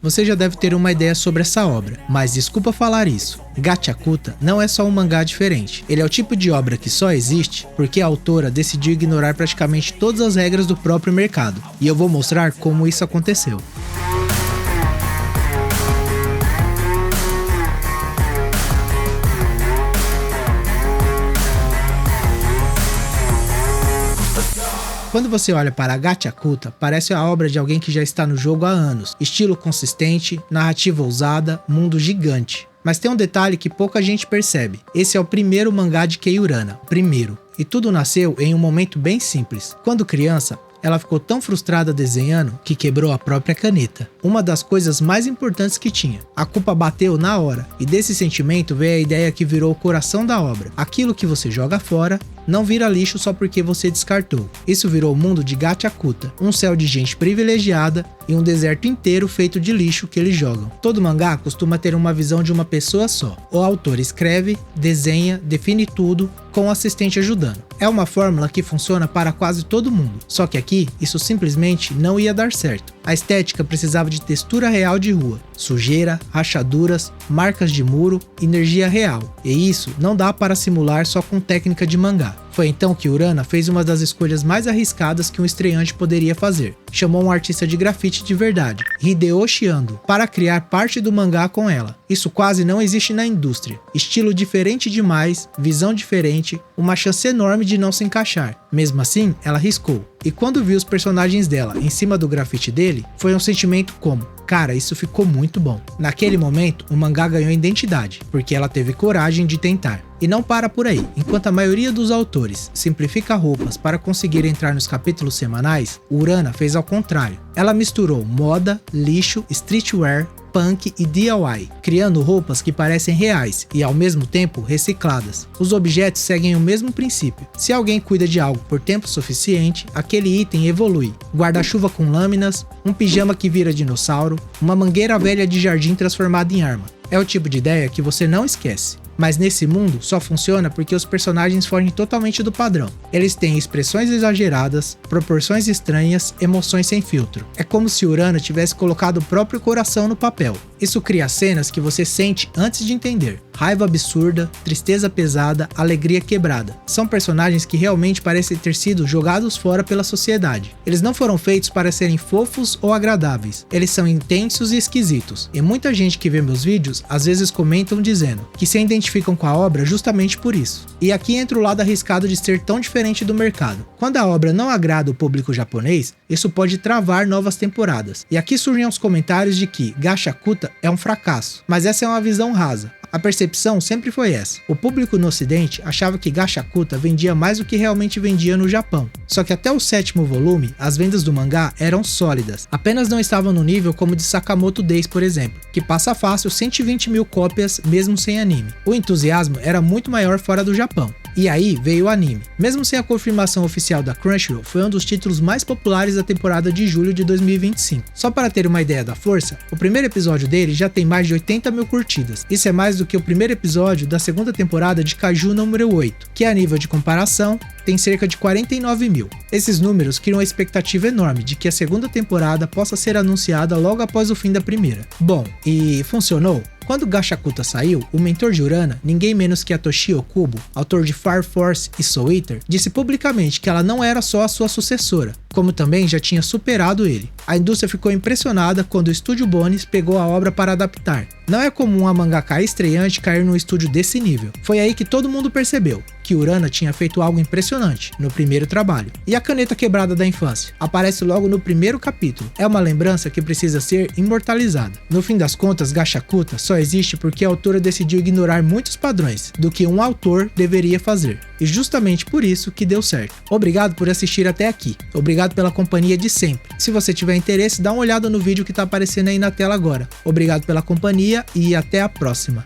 Você já deve ter uma ideia sobre essa obra, mas desculpa falar isso. Gachakuta não é só um mangá diferente. Ele é o tipo de obra que só existe porque a autora decidiu ignorar praticamente todas as regras do próprio mercado. E eu vou mostrar como isso aconteceu. Quando você olha para Gachakuta, parece a obra de alguém que já está no jogo há anos. Estilo consistente, narrativa ousada, mundo gigante. Mas tem um detalhe que pouca gente percebe. Esse é o primeiro mangá de Kei Urana. Primeiro. E tudo nasceu em um momento bem simples. Quando criança, ela ficou tão frustrada desenhando que quebrou a própria caneta. Uma das coisas mais importantes que tinha. A culpa bateu na hora. E desse sentimento veio a ideia que virou o coração da obra. Aquilo que você joga fora não vira lixo só porque você descartou. Isso virou o mundo de Gachakuta, um céu de gente privilegiada e um deserto inteiro feito de lixo que eles jogam. Todo mangá costuma ter uma visão de uma pessoa só. O autor escreve, desenha, define tudo, com o assistente ajudando. É uma fórmula que funciona para quase todo mundo, só que aqui isso simplesmente não ia dar certo. A estética precisava de textura real de rua, sujeira, rachaduras, marcas de muro, energia real. E isso não dá para simular só com técnica de mangá. Foi então que Urana fez uma das escolhas mais arriscadas que um estreante poderia fazer. Chamou um artista de grafite de verdade, Hideyoshi Ando, para criar parte do mangá com ela. Isso quase não existe na indústria. Estilo diferente demais, visão diferente, uma chance enorme de não se encaixar. Mesmo assim, ela arriscou. E quando viu os personagens dela em cima do grafite dele, foi um sentimento como: cara, isso ficou muito bom. Naquele momento, o mangá ganhou identidade, porque ela teve coragem de tentar. E não para por aí. Enquanto a maioria dos autores simplifica roupas para conseguir entrar nos capítulos semanais, Urana fez ao contrário. Ela misturou moda, lixo, streetwear, punk e DIY, criando roupas que parecem reais e ao mesmo tempo recicladas. Os objetos seguem o mesmo princípio. Se alguém cuida de algo por tempo suficiente, aquele item evolui. Guarda-chuva com lâminas, um pijama que vira dinossauro, uma mangueira velha de jardim transformada em arma. É o tipo de ideia que você não esquece. Mas nesse mundo só funciona porque os personagens fogem totalmente do padrão. Eles têm expressões exageradas, proporções estranhas, emoções sem filtro. É como se Urana tivesse colocado o próprio coração no papel. Isso cria cenas que você sente antes de entender. Raiva absurda, tristeza pesada, alegria quebrada. São personagens que realmente parecem ter sido jogados fora pela sociedade. Eles não foram feitos para serem fofos ou agradáveis. Eles são intensos e esquisitos. E muita gente que vê meus vídeos às vezes comentam dizendo que se identificam com a obra justamente por isso. E aqui entra o lado arriscado de ser tão diferente do mercado. Quando a obra não agrada o público japonês, isso pode travar novas temporadas. E aqui surgem os comentários de que Gachakuta é um fracasso. Mas essa é uma visão rasa. A percepção sempre foi essa. O público no ocidente achava que Gachakuta vendia mais do que realmente vendia no Japão. Só que até o 7º volume, as vendas do mangá eram sólidas. Apenas não estavam no nível como de Sakamoto Days, por exemplo, que passa fácil 120 mil cópias mesmo sem anime. O entusiasmo era muito maior fora do Japão. E aí veio o anime. Mesmo sem a confirmação oficial da Crunchyroll, foi um dos títulos mais populares da temporada de julho de 2025. Só para ter uma ideia da força, o primeiro episódio dele já tem mais de 80 mil curtidas. Isso é mais do que o primeiro episódio da segunda temporada de Kaiju número 8, que a nível de comparação tem cerca de 49 mil. Esses números criam uma expectativa enorme de que a segunda temporada possa ser anunciada logo após o fim da primeira. Bom, e funcionou? Quando Gachakuta saiu, o mentor de Urana, ninguém menos que a Toshio Kubo, autor de Fire Force e Soul Eater, disse publicamente que ela não era só a sua sucessora, como também já tinha superado ele. A indústria ficou impressionada quando o estúdio Bones pegou a obra para adaptar. Não é comum a mangaka estreante cair num estúdio desse nível. Foi aí que todo mundo percebeu que Urana tinha feito algo impressionante no primeiro trabalho. E a caneta quebrada da infância? Aparece logo no primeiro capítulo. É uma lembrança que precisa ser imortalizada. No fim das contas, Gachakuta só existe porque a autora decidiu ignorar muitos padrões do que um autor deveria fazer. E justamente por isso que deu certo. Obrigado por assistir até aqui. Obrigado pela companhia de sempre. Se você tiver interesse, dá uma olhada no vídeo que está aparecendo aí na tela agora. Obrigado pela companhia e até a próxima.